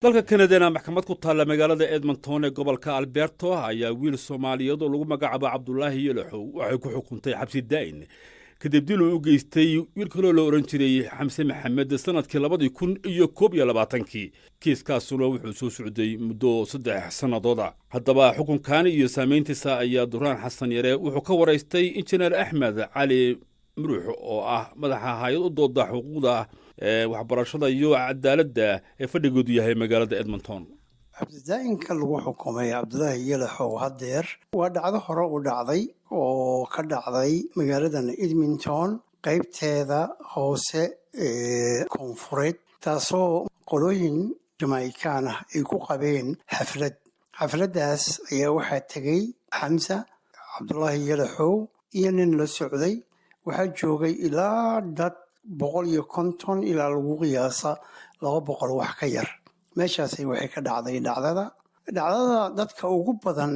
dalka Kanada maxkamad ku taala magaalada Edmonton ee gobolka Alberta ayaa wiil Soomaaliyeed oo lagu magacaabo Cabdullaahi Yalaxow waxay ku xukuntay xabsi daa'in kadib dil uu u geystay wiil kale oo la oran jiray Xamse Maxamed sanadkii 2021 kiiskaasuna wuxuu soo socday muddo 3 sannadood haddaba xukunkan iyo saameyntiisa ayaa Duraan Xasan Yare wuxuu ka waraystay injineer Axmed Cali Muruux oo ah madaxa hay'ad u dooda xuquuqda waxbarashada iyo cadaaladda ee fadhigoodu yahay magaalada Edmonton. xabsidaa'inka lagu xukumay Cabdullaahi Yalaxow hadeer waa dhacdo hore u dhacday oo ka dhacday magaaladan Edmonton qaybteeda hoose ee koonfureed taasoo qolooyin Jamaican ah ay ku qabeen xafladaas ayaa waxaa tegay Xamse Cabdullaahi Yalaxow iyo nin la socday waxaa joogay ilaa dad 150 ilaa lagu qiyaasa 200 wax ka yar meeshaasay waxay ka dhacday dhacdada dadka ugu badan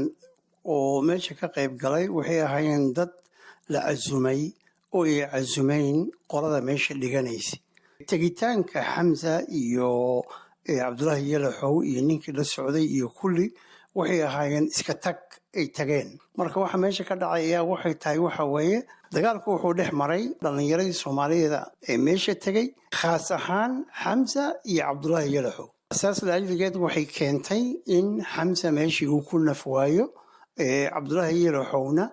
oo meesha ka qayb galay waxay ahaayeen dad la casumay oo ay casumayn qolada meesha dhiganaysa tegitaanka Xamse iyo Cabdullaahi Yalaxow iyo ninkii la socday iyo kulli waxay ahaayeen iska tag ay tageen marka waxa meesha ka dhacay ayaa waxay tahay waxa weeye dagaalku wuxuu dhex maray dhalinyaradii Soomaaliyeed ee meesha tagay khaas ahaan Xamse iyo Cabdullaahi Yalaxow asaas laaligeed waxay keentay in Xamse meeshii uu ku nafwaayo Cabdullaahi Yalaxowna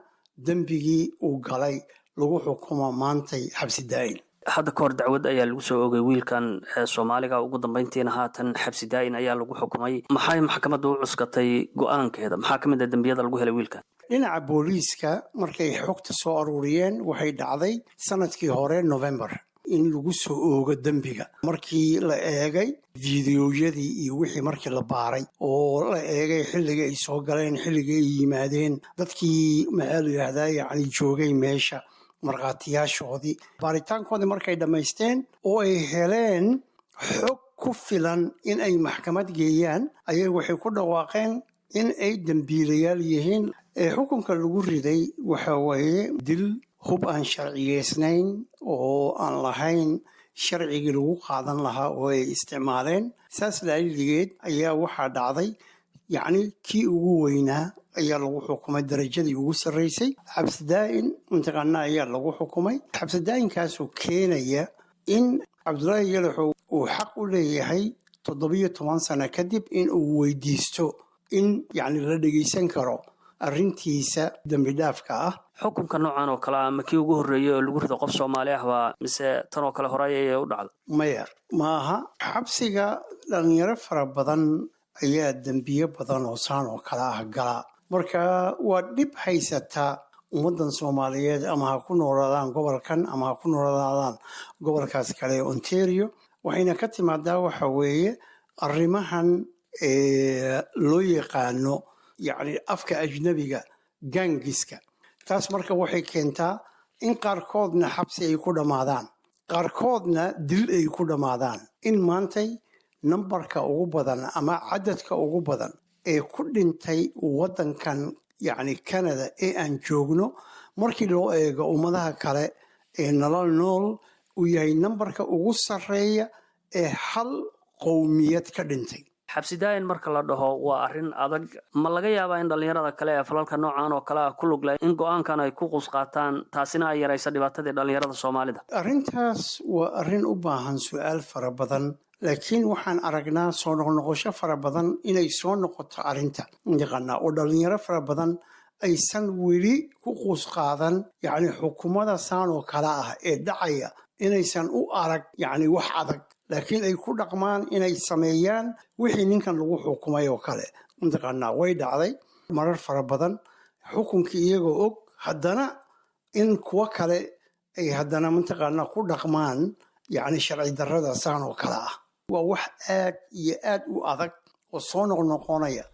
dambigii uu galay lagu xukumo maantay xabsi daa'in hadda ka hor dacwad ayaa lagu soo oogay wiilkan Soomaaliga ugu dambeyntiina haatan xabsi daa'in ayaa lagu xukumay maxay maxkamaddu u cuskatay go'aankeeda maxaa kamid ah dambiyada lagu helay wiilkan dhinaca booliiska markay xogta soo aruuriyeen waxay dhacday sanadkii hore November in lagu soo oogo dambiga markii la eegay fiidiyowyadii iyo wixii markii la baaray oo la eegay xilliga ay soo galeen xilliga ay yimaadeen dadkii maxaa la yidhaahdaa yacni joogay meesha markhaatiyaashoodii baaritaankoodii markay dhammaysteen oo ay heleen xog ku filan in ay maxkamad geeyaan ayay waxay ku dhawaaqeen in ay dembiilayaal yihiin xukunka lagu riday waxa weeye dil hub aan sharciyeysnayn oo aan lahayn sharcigii lagu qaadan lahaa oo ay isticmaaleen saas laaligeed ayaa waxaa dhacday yacni kii ugu weynaa ayaa lagu xukumay darajadii ugu sarreysay xabsi daa'in mataqaana ayaa lagu xukumay xabsi daa'inkaasoo keenaya in Cabdullaahi Yalaxow uu xaq u leeyahay 17 sano kadib in uu weydiisto in yacni la dhegeysan karo arrintiisa dambi dhaafka ah xukunka noocan oo kale ah ma kii ugu horreeyay oo lagu rido qof Soomaali ah waa mise tan oo kale horay ay u dhacday maya maaha xabsiga dhalinyaro fara badan ayaa dambiyo badan oo saan oo kale ah gala marka waa dhib haysata ummadan Soomaaliyeed ama ha ku noolaadaan gobolkan ama ha ku noolaadaan gobolkaas kale Ontario waxayna ka timaadaa waxa weeye arrimahan loo yaqaano yacni afka ajnabiga gangiska taas marka waxay keentaa in qaarkoodna xabsi ay ku dhammaadaan qaarkoodna dil ay ku dhammaadaan in maantay nambarka ugu badan ama cadadka ugu badan ee ku dhintay waddankan yacni Canada ee aan joogno markii loo eego ummadaha kale ee nolol nool uu yahay nambarka ugu sarreeya ee hal qowmiyad ka dhintay xabsi daa'in marka la dhaho waa arrin adag ma laga yaabaa in dhalinyarada kale ee falalka noocan oo kale ah ku lug leh in go'aankan ay ku qusqaataan taasina ay yarayso dhibaatadii dhalinyarada Soomaalida arrintaas waa arrin u baahan su'aal fara badan laakiin waxaan aragnaa soo noqnoqosho fara badan inay soo noqoto arrinta yaqaanaa oo dhalinyaro fara badan aysan weli ku qusqaadan yacni xukuumada saan oo kale ah ee dhacaya inaysan u arag yacni wax adag laakiin ay ku dhaqmaan inay sameeyaan wixii ninkan lagu xukumay oo kale mataqaanaa way dhacday marar fara badan xukunkii iyagoo og haddana in kuwo kale ay haddana mataqaanaa ku dhaqmaan yacni sharci darrada saan oo kale ah waa wax aad iyo aad u adag oo soo noqnoqonaya